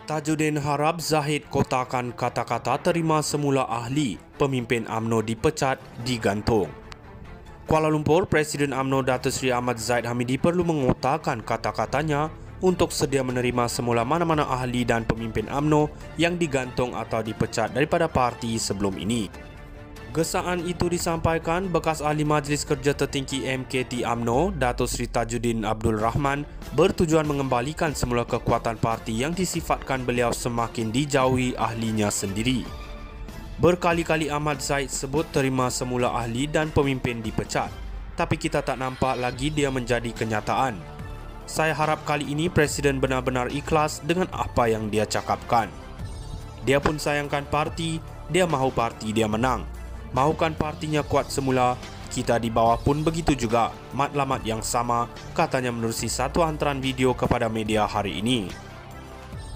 Tajudin harap Zahid kotakan kata-kata terima semula ahli, pemimpin UMNO dipecat, digantung. Kuala Lumpur, Presiden UMNO Datuk Seri Ahmad Zahid Hamidi perlu mengotakkan kata-katanya untuk sedia menerima semula mana-mana ahli dan pemimpin UMNO yang digantung atau dipecat daripada parti sebelum ini. Gesaan itu disampaikan bekas ahli Majlis Kerja Tertinggi MKT UMNO, Datuk Seri Tajudin Abdul Rahman, bertujuan mengembalikan semula kekuatan parti yang disifatkan beliau semakin dijauhi ahlinya sendiri. Berkali-kali Ahmad Zahid sebut terima semula ahli dan pemimpin dipecat, tapi kita tak nampak lagi dia menjadi kenyataan. Saya harap kali ini Presiden benar-benar ikhlas dengan apa yang dia cakapkan. Dia pun sayangkan parti, dia mahu parti dia menang. Mahukan partinya kuat semula, kita di bawah pun begitu juga, matlamat yang sama, katanya menerusi satu hantaran video kepada media hari ini.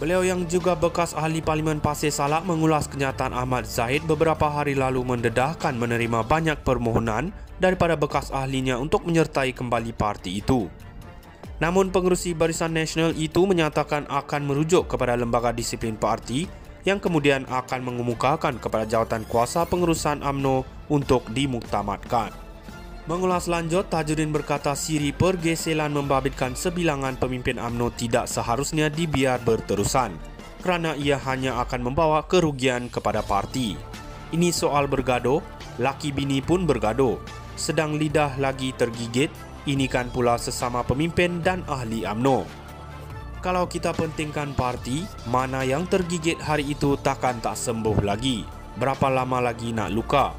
Beliau yang juga bekas ahli Parlimen Pasir Salak mengulas kenyataan Ahmad Zahid beberapa hari lalu mendedahkan menerima banyak permohonan daripada bekas ahlinya untuk menyertai kembali parti itu. Namun pengerusi Barisan Nasional itu menyatakan akan merujuk kepada lembaga disiplin parti yang kemudian akan mengemukakan kepada jawatan kuasa pengurusan UMNO untuk dimuktamadkan. Mengulas lanjut, Tajudin berkata siri pergeseran membabitkan sebilangan pemimpin UMNO tidak seharusnya dibiar berterusan kerana ia hanya akan membawa kerugian kepada parti. Ini soal bergaduh, laki bini pun bergaduh. Sedang lidah lagi tergigit, ini kan pula sesama pemimpin dan ahli UMNO. Kalau kita pentingkan parti, mana yang tergigit hari itu takkan tak sembuh lagi. Berapa lama lagi nak luka?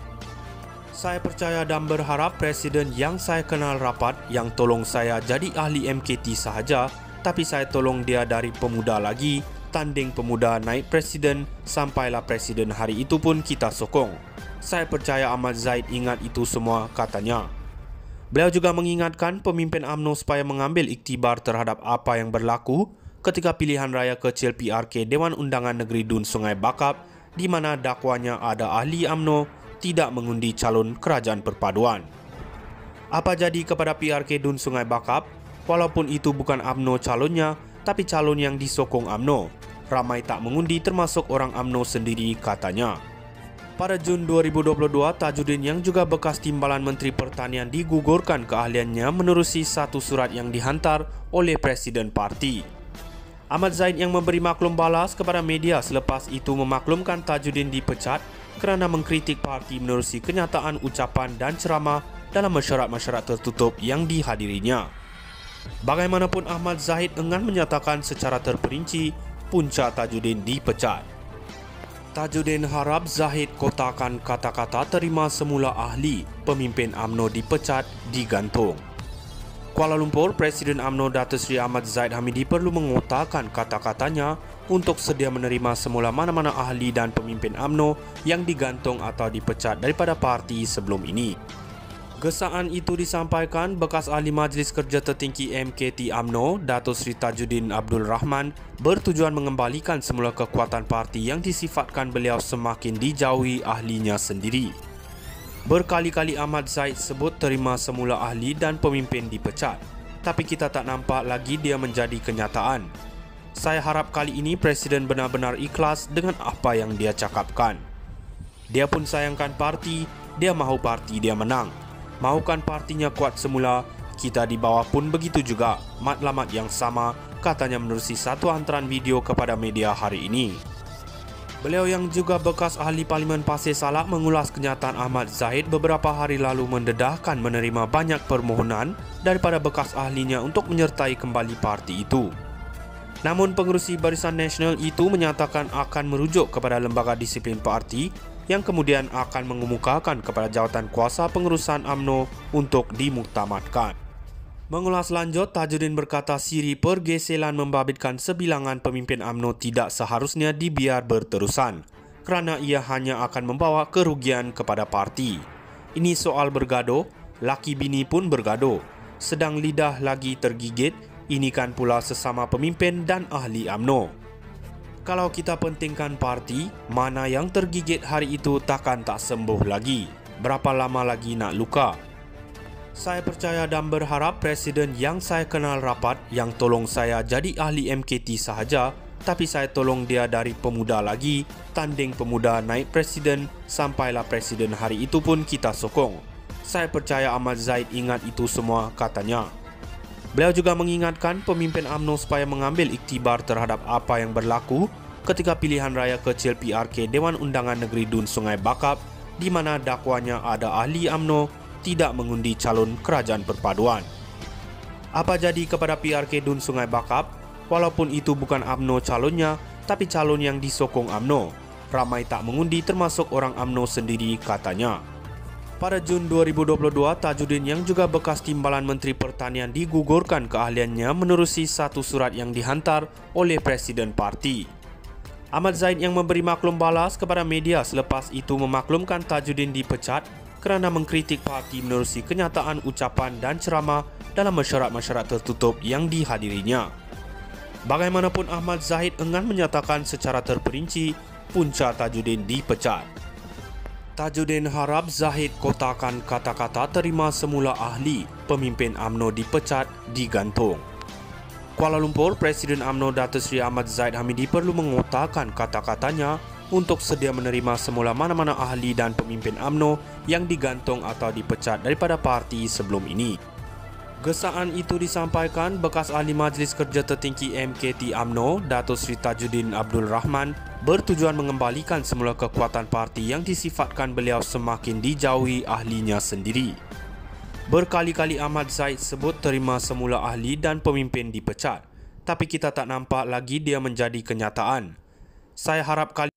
Saya percaya dan berharap Presiden yang saya kenal rapat yang tolong saya jadi ahli MKT sahaja, tapi saya tolong dia dari pemuda lagi, tanding pemuda naik Presiden, sampailah Presiden hari itu pun kita sokong. Saya percaya Ahmad Zahid ingat itu semua, katanya. Beliau juga mengingatkan pemimpin UMNO supaya mengambil iktibar terhadap apa yang berlaku ketika pilihan raya kecil PRK Dewan Undangan Negeri Dun Sungai Bakap di mana dakwanya ada ahli UMNO tidak mengundi calon kerajaan perpaduan. Apa jadi kepada PRK Dun Sungai Bakap? Walaupun itu bukan UMNO calonnya, tapi calon yang disokong UMNO. Ramai tak mengundi termasuk orang UMNO sendiri, katanya. Pada Jun 2022, Tajudin yang juga bekas timbalan Menteri Pertanian digugurkan keahliannya menerusi satu surat yang dihantar oleh Presiden Parti. Ahmad Zahid yang memberi maklum balas kepada media selepas itu memaklumkan Tajudin dipecat kerana mengkritik parti menerusi kenyataan ucapan dan ceramah dalam mesyuarat-mesyuarat tertutup yang dihadirinya. Bagaimanapun Ahmad Zahid enggan menyatakan secara terperinci punca Tajudin dipecat. Tajudin harap Zahid kotakan kata-kata terima semula ahli, pemimpin UMNO dipecat, digantung. Kuala Lumpur, Presiden UMNO Datuk Seri Ahmad Zahid Hamidi perlu mengotakkan kata-katanya untuk sedia menerima semula mana-mana ahli dan pemimpin UMNO yang digantung atau dipecat daripada parti sebelum ini. Gesaan itu disampaikan bekas ahli Majlis Kerja Tertinggi MKT UMNO, Datuk Seri Tajudin Abdul Rahman, bertujuan mengembalikan semula kekuatan parti yang disifatkan beliau semakin dijauhi ahlinya sendiri. Berkali-kali Ahmad Zahid sebut terima semula ahli dan pemimpin dipecat, tapi kita tak nampak lagi dia menjadi kenyataan. Saya harap kali ini Presiden benar-benar ikhlas dengan apa yang dia cakapkan. Dia pun sayangkan parti, dia mahu parti dia menang. Mahukan partinya kuat semula, kita di bawah pun begitu juga, matlamat yang sama, katanya menerusi satu hantaran video kepada media hari ini. Beliau yang juga bekas ahli Parlimen Pasir Salak mengulas kenyataan Ahmad Zahid beberapa hari lalu mendedahkan menerima banyak permohonan daripada bekas ahlinya untuk menyertai kembali parti itu. Namun pengerusi Barisan Nasional itu menyatakan akan merujuk kepada lembaga disiplin parti yang kemudian akan mengemukakan kepada jawatan kuasa pengurusan UMNO untuk dimuktamadkan. Mengulas lanjut, Tajudin berkata siri pergeseran membabitkan sebilangan pemimpin UMNO tidak seharusnya dibiar berterusan kerana ia hanya akan membawa kerugian kepada parti. Ini soal bergaduh, laki bini pun bergaduh. Sedang lidah lagi tergigit, ini kan pula sesama pemimpin dan ahli UMNO. Kalau kita pentingkan parti, mana yang tergigit hari itu takkan tak sembuh lagi. Berapa lama lagi nak luka? Saya percaya dan berharap Presiden yang saya kenal rapat yang tolong saya jadi ahli MKT sahaja, tapi saya tolong dia dari pemuda lagi, tanding pemuda naik presiden, sampailah presiden hari itu pun kita sokong. Saya percaya Ahmad Zahid ingat itu semua, katanya. Beliau juga mengingatkan pemimpin UMNO supaya mengambil iktibar terhadap apa yang berlaku ketika pilihan raya kecil PRK Dewan Undangan Negeri Dun Sungai Bakap, di mana dakwanya ada ahli UMNO tidak mengundi calon kerajaan perpaduan. Apa jadi kepada PRK Dun Sungai Bakap? Walaupun itu bukan UMNO calonnya, tapi calon yang disokong UMNO. Ramai tak mengundi termasuk orang UMNO sendiri, katanya. Pada Jun 2022, Tajudin yang juga bekas timbalan Menteri Pertanian digugurkan keahliannya menerusi satu surat yang dihantar oleh Presiden Parti. Ahmad Zahid yang memberi maklum balas kepada media selepas itu memaklumkan Tajudin dipecat kerana mengkritik parti menerusi kenyataan ucapan dan ceramah dalam mesyuarat-mesyuarat tertutup yang dihadirinya. Bagaimanapun Ahmad Zahid enggan menyatakan secara terperinci punca Tajudin dipecat. Tajudin harap Zahid kotakan kata-kata terima semula ahli pemimpin UMNO dipecat digantung. Kuala Lumpur, Presiden UMNO Datuk Seri Ahmad Zahid Hamidi perlu mengotakkan kata-katanya untuk sedia menerima semula mana-mana ahli dan pemimpin UMNO yang digantung atau dipecat daripada parti sebelum ini. Gesaan itu disampaikan bekas ahli Majlis Kerja Tertinggi MKT UMNO, Datuk Seri Tajudin Abdul Rahman, bertujuan mengembalikan semula kekuatan parti yang disifatkan beliau semakin dijauhi ahlinya sendiri. Berkali-kali Ahmad Zahid sebut terima semula ahli dan pemimpin dipecat, tapi kita tak nampak lagi dia menjadi kenyataan. Saya harap kali